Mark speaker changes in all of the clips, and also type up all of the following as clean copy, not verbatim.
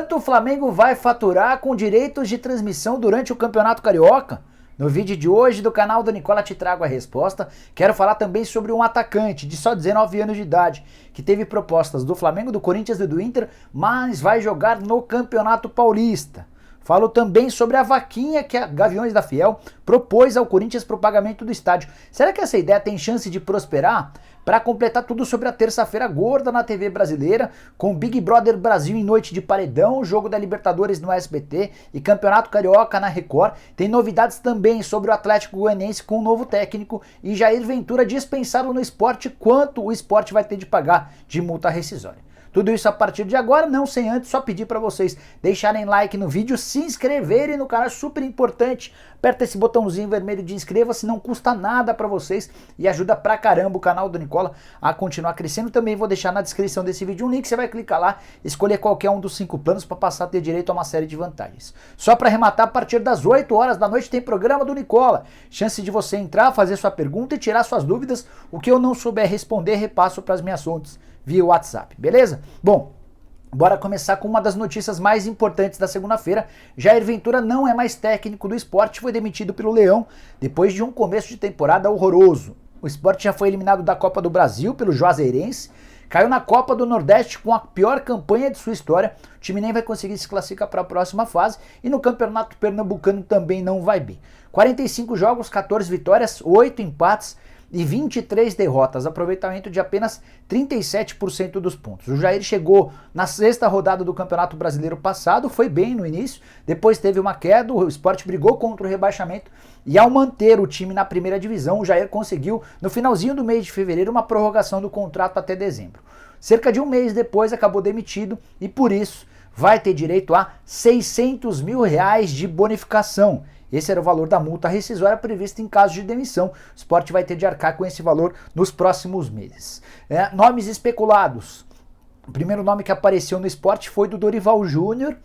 Speaker 1: Quanto o Flamengo vai faturar com direitos de transmissão durante o Campeonato Carioca? No vídeo de hoje do canal do Nicola te trago a resposta. Quero falar também sobre um atacante de só 19 anos de idade, que teve propostas do Flamengo, do Corinthians e do Inter, mas vai jogar no Campeonato Paulista. Falo também sobre a vaquinha que a Gaviões da Fiel propôs ao Corinthians para o pagamento do estádio. Será que essa ideia tem chance de prosperar? Para completar tudo sobre a terça-feira gorda na TV brasileira, com Big Brother Brasil em noite de paredão, jogo da Libertadores no SBT e Campeonato Carioca na Record, tem novidades também sobre o Atlético Goianiense com um novo técnico e Jair Ventura dispensado no esporte, quanto o esporte vai ter de pagar de multa rescisória. Tudo isso a partir de agora, não sem antes só pedir para vocês deixarem like no vídeo, se inscreverem no canal, é super importante. Aperta esse botãozinho vermelho de inscreva-se, não custa nada para vocês e ajuda pra caramba o canal do Nicola a continuar crescendo. Também vou deixar na descrição desse vídeo um link, você vai clicar lá, escolher qualquer um dos 5 planos para passar a ter direito a uma série de vantagens. Só para arrematar, a partir das 8 horas da noite tem programa do Nicola. Chance de você entrar, fazer sua pergunta e tirar suas dúvidas. O que eu não souber responder, repasso para as minhas fontes via WhatsApp, beleza? Bom, bora começar com uma das notícias mais importantes da segunda-feira. Jair Ventura não é mais técnico do Sport, foi demitido pelo Leão depois de um começo de temporada horroroso. O Sport já foi eliminado da Copa do Brasil pelo Juazeirense, caiu na Copa do Nordeste com a pior campanha de sua história, o time nem vai conseguir se classificar para a próxima fase e no Campeonato Pernambucano também não vai bem. 45 jogos, 14 vitórias, 8 empates e 23 derrotas, aproveitamento de apenas 37% dos pontos. O Jair chegou na 6ª rodada do Campeonato Brasileiro passado, foi bem no início, depois teve uma queda, o Sport brigou contra o rebaixamento e ao manter o time na primeira divisão, o Jair conseguiu, no finalzinho do mês de fevereiro, uma prorrogação do contrato até dezembro. Cerca de um mês depois acabou demitido e por isso vai ter direito a R$600 mil de bonificação. Esse era o valor da multa rescisória prevista em caso de demissão. O Sport vai ter de arcar com esse valor nos próximos meses. Nomes especulados. O primeiro nome que apareceu no Sport foi do Dorival Júnior.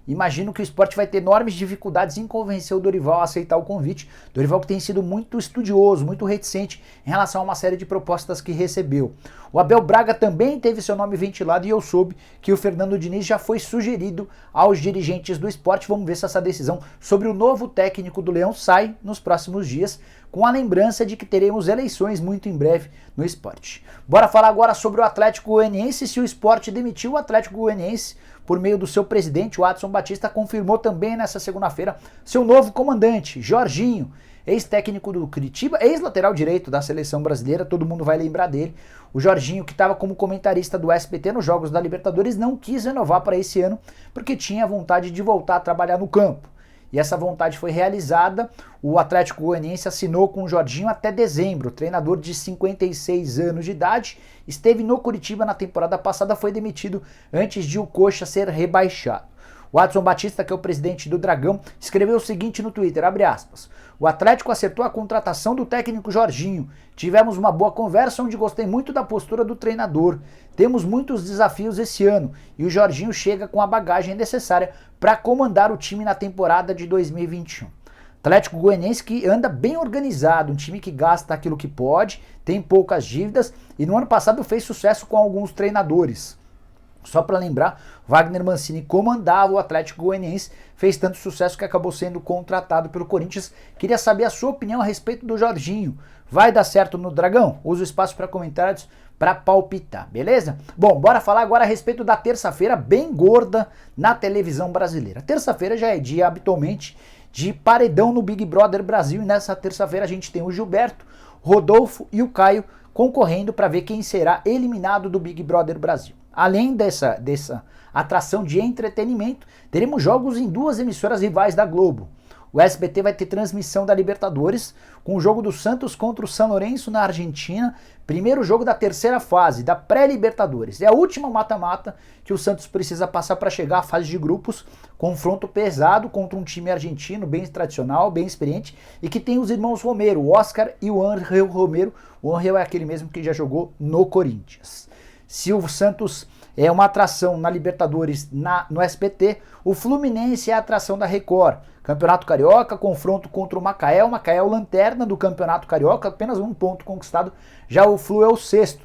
Speaker 1: Imagino que o Sport vai ter enormes dificuldades em convencer o Dorival a aceitar o convite. Dorival que tem sido muito estudioso, muito reticente em relação a uma série de propostas que recebeu. O Abel Braga também teve seu nome ventilado e eu soube que o Fernando Diniz já foi sugerido aos dirigentes do Sport. Vamos ver se essa decisão sobre o novo técnico do Leão sai nos próximos dias, com a lembrança de que teremos eleições muito em breve no Sport. Bora falar agora sobre o Atlético Goianiense. Se o Sport demitiu o Atlético Goianiense por meio do seu presidente, o Adson Batista, confirmou também nessa segunda-feira seu novo comandante, Jorginho, ex-técnico do Curitiba, ex-lateral direito da seleção brasileira, todo mundo vai lembrar dele. O Jorginho, que estava como comentarista do SBT nos Jogos da Libertadores, não quis renovar para esse ano porque tinha vontade de voltar a trabalhar no campo. E essa vontade foi realizada, o Atlético Goianiense assinou com o Jorginho até dezembro. O treinador de 56 anos de idade esteve no Curitiba na temporada passada, foi demitido antes de o Coxa ser rebaixado. O Adson Batista, que é o presidente do Dragão, escreveu o seguinte no Twitter, abre aspas, o Atlético acertou a contratação do técnico Jorginho. Tivemos uma boa conversa onde gostei muito da postura do treinador. Temos muitos desafios esse ano e o Jorginho chega com a bagagem necessária para comandar o time na temporada de 2021. Atlético Goianiense que anda bem organizado, um time que gasta aquilo que pode, tem poucas dívidas e no ano passado fez sucesso com alguns treinadores. Só para lembrar, Wagner Mancini comandava o Atlético Goianiense, fez tanto sucesso que acabou sendo contratado pelo Corinthians. Queria saber a sua opinião a respeito do Jorginho. Vai dar certo no Dragão? Usa o espaço para comentários para palpitar, beleza? Bom, bora falar agora a respeito da terça-feira bem gorda na televisão brasileira. Terça-feira já é dia habitualmente de paredão no Big Brother Brasil e nessa terça-feira a gente tem o Gilberto, Rodolfo e o Caio concorrendo para ver quem será eliminado do Big Brother Brasil. Além dessa atração de entretenimento, teremos jogos em 2 emissoras rivais da Globo. O SBT vai ter transmissão da Libertadores, com o jogo do Santos contra o San Lorenzo na Argentina, primeiro jogo da terceira fase, da pré-Libertadores. É a última mata-mata que o Santos precisa passar para chegar à fase de grupos, confronto pesado contra um time argentino bem tradicional, bem experiente, e que tem os irmãos Romero, o Oscar e o Ángel Romero. O Ángel é aquele mesmo que já jogou no Corinthians. Se o Santos é uma atração na Libertadores no SBT, o Fluminense é a atração da Record. Campeonato Carioca, confronto contra o Macaé é o lanterna do Campeonato Carioca, apenas 1 ponto conquistado, já o Flu é o 6º,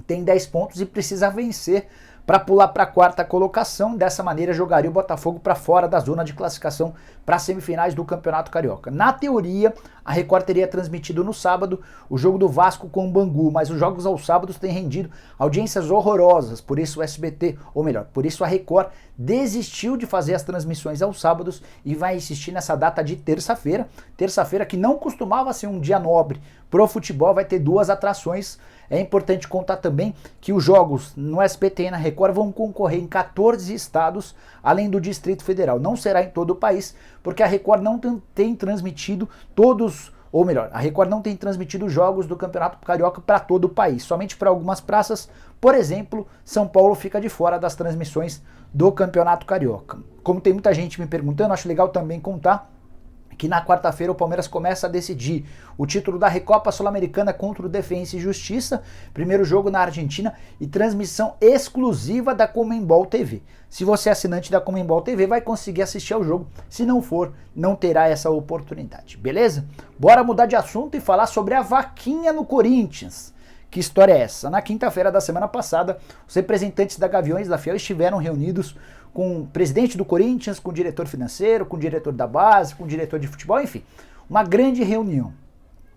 Speaker 1: tem 10 pontos e precisa vencer para pular para a quarta colocação. Dessa maneira jogaria o Botafogo para fora da zona de classificação para as semifinais do Campeonato Carioca. Na teoria, a Record teria transmitido no sábado o jogo do Vasco com o Bangu, mas os jogos aos sábados têm rendido audiências horrorosas, por isso o SBT, ou melhor, por isso a Record desistiu de fazer as transmissões aos sábados e vai insistir nessa data de terça-feira. Terça-feira, que não costumava ser um dia nobre pro futebol, vai ter duas atrações. É importante contar também que os jogos no SBT e na Record vão concorrer em 14 estados, além do Distrito Federal. Não será em todo o país, porque a Record não tem transmitido todos, ou melhor, a Record não tem transmitido jogos do Campeonato Carioca para todo o país, somente para algumas praças. Por exemplo, São Paulo fica de fora das transmissões do Campeonato Carioca. Como tem muita gente me perguntando, acho legal também contar que na quarta-feira o Palmeiras começa a decidir o título da Recopa Sul-Americana contra o Defensa e Justiça, primeiro jogo na Argentina e transmissão exclusiva da Conmebol TV. Se você é assinante da Conmebol TV, vai conseguir assistir ao jogo, se não for, não terá essa oportunidade, beleza? Bora mudar de assunto e falar sobre a vaquinha no Corinthians. Que história é essa? Na quinta-feira da semana passada, os representantes da Gaviões da Fiel estiveram reunidos com o presidente do Corinthians, com o diretor financeiro, com o diretor da base, com o diretor de futebol, enfim, uma grande reunião.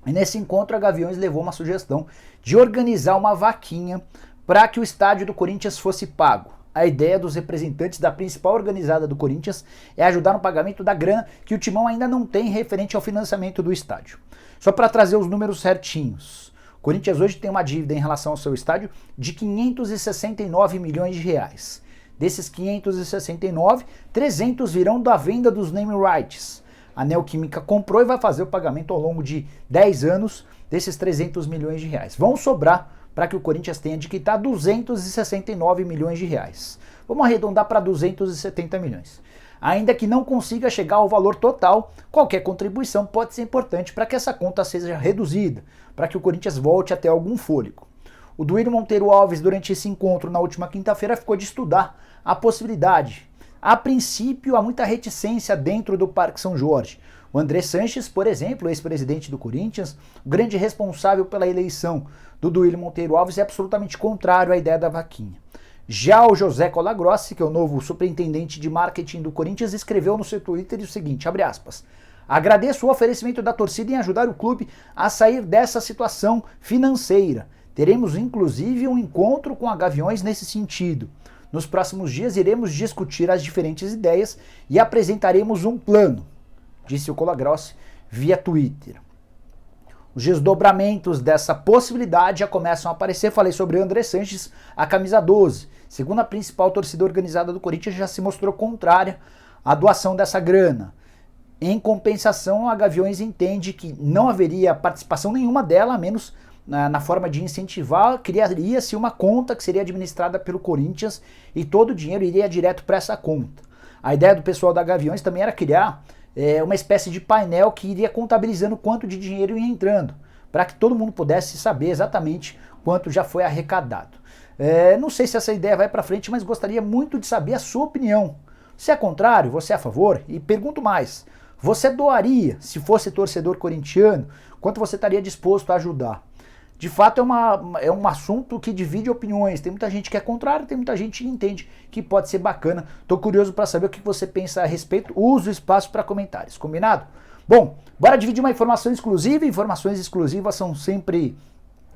Speaker 1: E nesse encontro a Gaviões levou uma sugestão de organizar uma vaquinha para que o estádio do Corinthians fosse pago. A ideia dos representantes da principal organizada do Corinthians é ajudar no pagamento da grana que o Timão ainda não tem referente ao financiamento do estádio. Só para trazer os números certinhos. O Corinthians hoje tem uma dívida em relação ao seu estádio de 569 milhões de reais. Desses 569, 300 virão da venda dos name rights. A Neoquímica comprou e vai fazer o pagamento ao longo de 10 anos desses 300 milhões de reais. Vão sobrar para que o Corinthians tenha de quitar 269 milhões de reais. Vamos arredondar para 270 milhões. Ainda que não consiga chegar ao valor total, qualquer contribuição pode ser importante para que essa conta seja reduzida, para que o Corinthians volte a ter algum fôlego. O Duílio Monteiro Alves, durante esse encontro na última quinta-feira, ficou de estudar a possibilidade. A princípio, há muita reticência dentro do Parque São Jorge. O André Sanches, por exemplo, ex-presidente do Corinthians, o grande responsável pela eleição do Duílio Monteiro Alves, é absolutamente contrário à ideia da vaquinha. Já o José Colagrossi, que é o novo superintendente de marketing do Corinthians, escreveu no seu Twitter o seguinte, abre aspas, agradeço o oferecimento da torcida em ajudar o clube a sair dessa situação financeira. Teremos inclusive um encontro com a Gaviões nesse sentido. Nos próximos dias iremos discutir as diferentes ideias e apresentaremos um plano, disse o Colagrossi via Twitter. Os desdobramentos dessa possibilidade já começam a aparecer. Falei sobre o André Sanches, a camisa 12. Segundo a principal torcida organizada do Corinthians, já se mostrou contrária à doação dessa grana. Em compensação, a Gaviões entende que não haveria participação nenhuma dela, a menos na forma de incentivar, criaria-se uma conta que seria administrada pelo Corinthians e todo o dinheiro iria direto para essa conta. A ideia do pessoal da Gaviões também era criar uma espécie de painel que iria contabilizando quanto de dinheiro ia entrando, para que todo mundo pudesse saber exatamente quanto já foi arrecadado. Não sei se essa ideia vai para frente, mas gostaria muito de saber a sua opinião. Você é contrário? Você é a favor? E pergunto mais, você doaria, se fosse torcedor corintiano, quanto você estaria disposto a ajudar? De fato é um assunto que divide opiniões, tem muita gente que é contrário, tem muita gente que entende que pode ser bacana. Estou curioso para saber o que você pensa a respeito, use o espaço para comentários, combinado? Bom, bora dividir uma informação exclusiva, informações exclusivas são sempre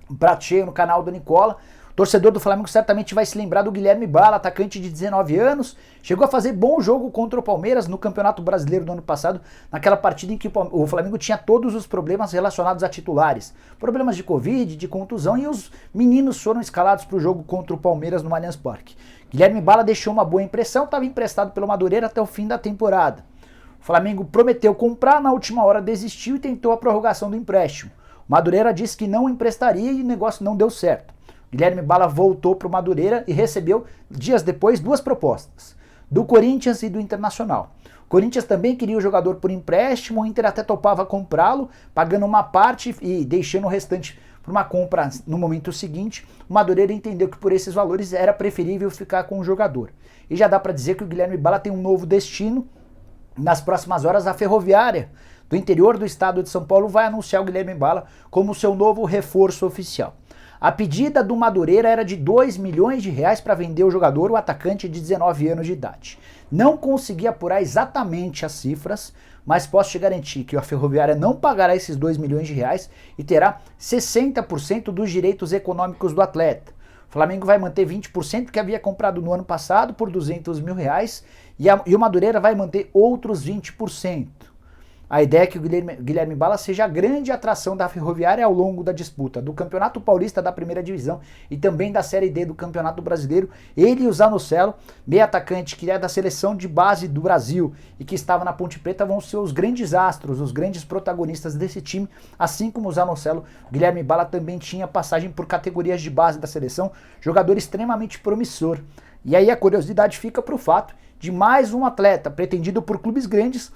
Speaker 1: um prato cheio no canal do Nicola. Torcedor do Flamengo certamente vai se lembrar do Guilherme Bala, atacante de 19 anos, chegou a fazer bom jogo contra o Palmeiras no Campeonato Brasileiro do ano passado, naquela partida em que o Flamengo tinha todos os problemas relacionados a titulares, problemas de Covid, de contusão, e os meninos foram escalados para o jogo contra o Palmeiras no Allianz Parque. Guilherme Bala deixou uma boa impressão, estava emprestado pelo Madureira até o fim da temporada. O Flamengo prometeu comprar, na última hora desistiu e tentou a prorrogação do empréstimo. O Madureira disse que não emprestaria e o negócio não deu certo. Guilherme Bala voltou para o Madureira e recebeu, dias depois, duas propostas, do Corinthians e do Internacional. O Corinthians também queria o jogador por empréstimo, o Inter até topava comprá-lo, pagando uma parte e deixando o restante para uma compra no momento seguinte. O Madureira entendeu que por esses valores era preferível ficar com o jogador. E já dá para dizer que o Guilherme Bala tem um novo destino. Nas próximas horas, a Ferroviária do interior do estado de São Paulo vai anunciar o Guilherme Bala como seu novo reforço oficial. A pedida do Madureira era de 2 milhões de reais para vender o jogador, o atacante de 19 anos de idade. Não consegui apurar exatamente as cifras, mas posso te garantir que a Ferroviária não pagará esses 2 milhões de reais e terá 60% dos direitos econômicos do atleta. O Flamengo vai manter 20% que havia comprado no ano passado por 200 mil reais e o Madureira vai manter outros 20%. A ideia é que o Guilherme Bala seja a grande atração da Ferroviária ao longo da disputa do Campeonato Paulista da Primeira Divisão e também da Série D do Campeonato Brasileiro. Ele e o Zanocelo, meio atacante que é da seleção de base do Brasil e que estava na Ponte Preta, vão ser os grandes astros, os grandes protagonistas desse time, assim como o Zanocelo. O Guilherme Bala também tinha passagem por categorias de base da seleção, jogador extremamente promissor. E aí a curiosidade fica para o fato de mais um atleta pretendido por clubes grandes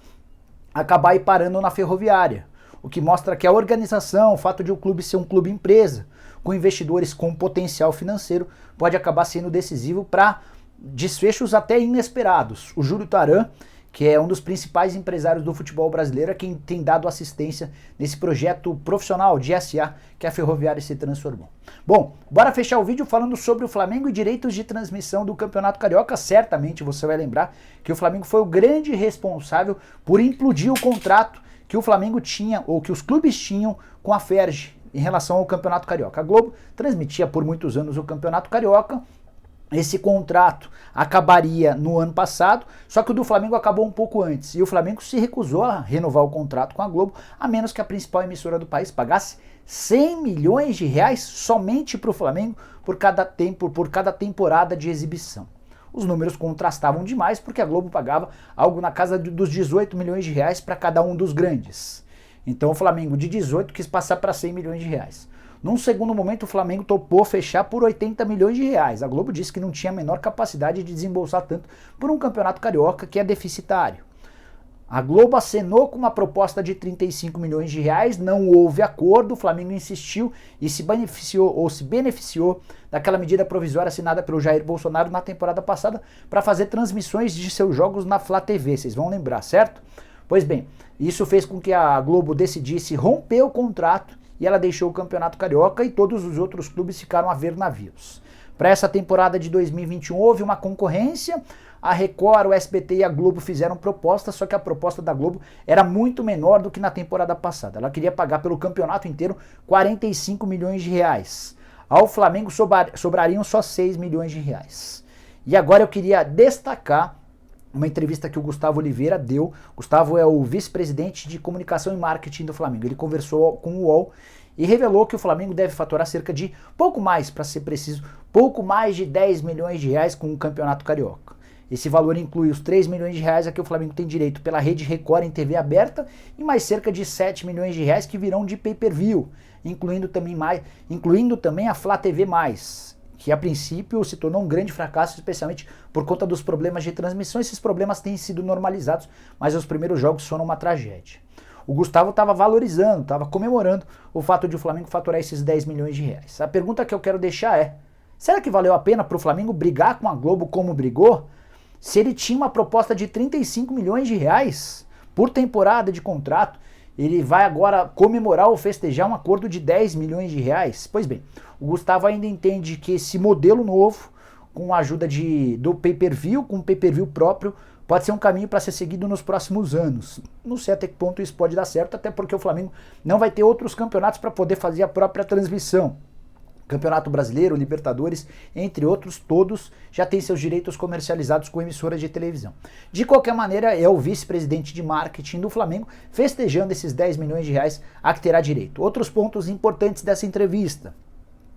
Speaker 1: acabar aí parando na Ferroviária, o que mostra que a organização, o fato de o clube ser um clube empresa, com investidores com potencial financeiro, pode acabar sendo decisivo para desfechos até inesperados. O Júlio Taran, que é um dos principais empresários do futebol brasileiro, é quem tem dado assistência nesse projeto profissional de SA que a Ferroviária se transformou. Bom, bora fechar o vídeo falando sobre o Flamengo e direitos de transmissão do Campeonato Carioca. Certamente você vai lembrar que o Flamengo foi o grande responsável por implodir o contrato que o Flamengo tinha, ou que os clubes tinham com a Ferg em relação ao Campeonato Carioca. A Globo transmitia por muitos anos o Campeonato Carioca. Esse contrato acabaria no ano passado, só que o do Flamengo acabou um pouco antes. E o Flamengo se recusou a renovar o contrato com a Globo, a menos que a principal emissora do país pagasse 100 milhões de reais somente para o Flamengo por cada temporada de exibição. Os números contrastavam demais porque a Globo pagava algo na casa dos 18 milhões de reais para cada um dos grandes. Então o Flamengo de 18 quis passar para 100 milhões de reais. Num segundo momento, o Flamengo topou fechar por 80 milhões de reais. A Globo disse que não tinha a menor capacidade de desembolsar tanto por um campeonato carioca que é deficitário. A Globo acenou com uma proposta de 35 milhões de reais, não houve acordo, o Flamengo insistiu e se beneficiou daquela medida provisória assinada pelo Jair Bolsonaro na temporada passada para fazer transmissões de seus jogos na Flá TV, vocês vão lembrar, certo? Pois bem, isso fez com que a Globo decidisse romper o contrato e ela deixou o Campeonato Carioca e todos os outros clubes ficaram a ver navios. Para essa temporada de 2021 houve uma concorrência, a Record, o SBT e a Globo fizeram propostas, só que a proposta da Globo era muito menor do que na temporada passada. Ela queria pagar pelo campeonato inteiro 45 milhões de reais. Ao Flamengo sobrariam só 6 milhões de reais. E agora eu queria destacar uma entrevista que o Gustavo Oliveira deu. Gustavo é o vice-presidente de comunicação e marketing do Flamengo. Ele conversou com o UOL e revelou que o Flamengo deve faturar cerca de, pouco mais, para ser preciso, pouco mais de 10 milhões de reais com o Campeonato Carioca. Esse valor inclui os 3 milhões de reais a que o Flamengo tem direito pela Rede Record em TV aberta e mais cerca de 7 milhões de reais que virão de pay-per-view, incluindo também a Flá TV+, que a princípio se tornou um grande fracasso, especialmente por conta dos problemas de transmissão. Esses problemas têm sido normalizados, mas os primeiros jogos foram uma tragédia. O Gustavo estava valorizando, estava comemorando o fato de o Flamengo faturar esses 10 milhões de reais. A pergunta que eu quero deixar é, será que valeu a pena para o Flamengo brigar com a Globo como brigou, se ele tinha uma proposta de 35 milhões de reais por temporada de contrato? Ele vai agora comemorar ou festejar um acordo de 10 milhões de reais? Pois bem, o Gustavo ainda entende que esse modelo novo, com a ajuda do pay-per-view, com o pay-per-view próprio, pode ser um caminho para ser seguido nos próximos anos. Não sei até que ponto isso pode dar certo, até porque o Flamengo não vai ter outros campeonatos para poder fazer a própria transmissão. Campeonato Brasileiro, Libertadores, entre outros, todos já têm seus direitos comercializados com emissoras de televisão. De qualquer maneira, é o vice-presidente de marketing do Flamengo festejando esses 10 milhões de reais a que terá direito. Outros pontos importantes dessa entrevista.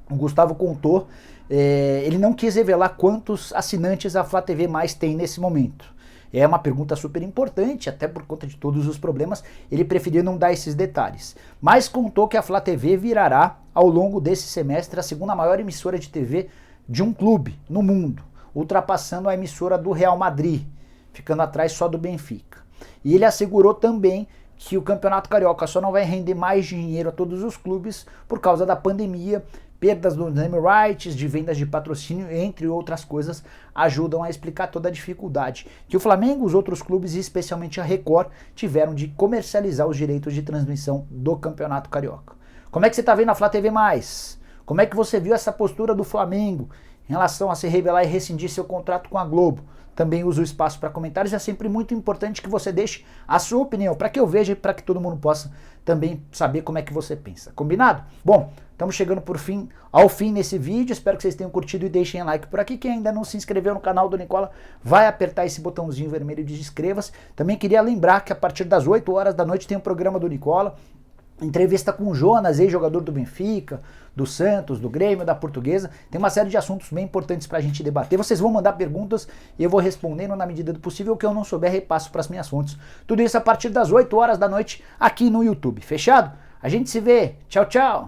Speaker 1: O Gustavo contou, ele não quis revelar quantos assinantes a Flá TV Mais tem nesse momento. É uma pergunta super importante, até por conta de todos os problemas, ele preferiu não dar esses detalhes. Mas contou que a Flá TV virará, ao longo desse semestre, a segunda maior emissora de TV de um clube no mundo, ultrapassando a emissora do Real Madrid, ficando atrás só do Benfica. E ele assegurou também que o Campeonato Carioca só não vai render mais dinheiro a todos os clubes por causa da pandemia. Perdas dos name rights, de vendas de patrocínio, entre outras coisas, ajudam a explicar toda a dificuldade que o Flamengo, os outros clubes e especialmente a Record tiveram de comercializar os direitos de transmissão do Campeonato Carioca. Como é que você está vendo a Flá TV+? Como é que você viu essa postura do Flamengo em relação a se revelar e rescindir seu contrato com a Globo? Também uso o espaço para comentários, é sempre muito importante que você deixe a sua opinião, para que eu veja e para que todo mundo possa também saber como é que você pensa. Combinado? Bom, estamos chegando ao fim nesse vídeo, espero que vocês tenham curtido e deixem like por aqui. Quem ainda não se inscreveu no canal do Nicola, vai apertar esse botãozinho vermelho de inscreva-se. Também queria lembrar que a partir das 8 horas da noite tem o programa do Nicola, entrevista com o Jonas, ex-jogador do Benfica, do Santos, do Grêmio, da Portuguesa. Tem uma série de assuntos bem importantes pra gente debater. Vocês vão mandar perguntas e eu vou respondendo na medida do possível. O que eu não souber, repasso pras minhas fontes. Tudo isso a partir das 8 horas da noite aqui no YouTube. Fechado? A gente se vê. Tchau, tchau.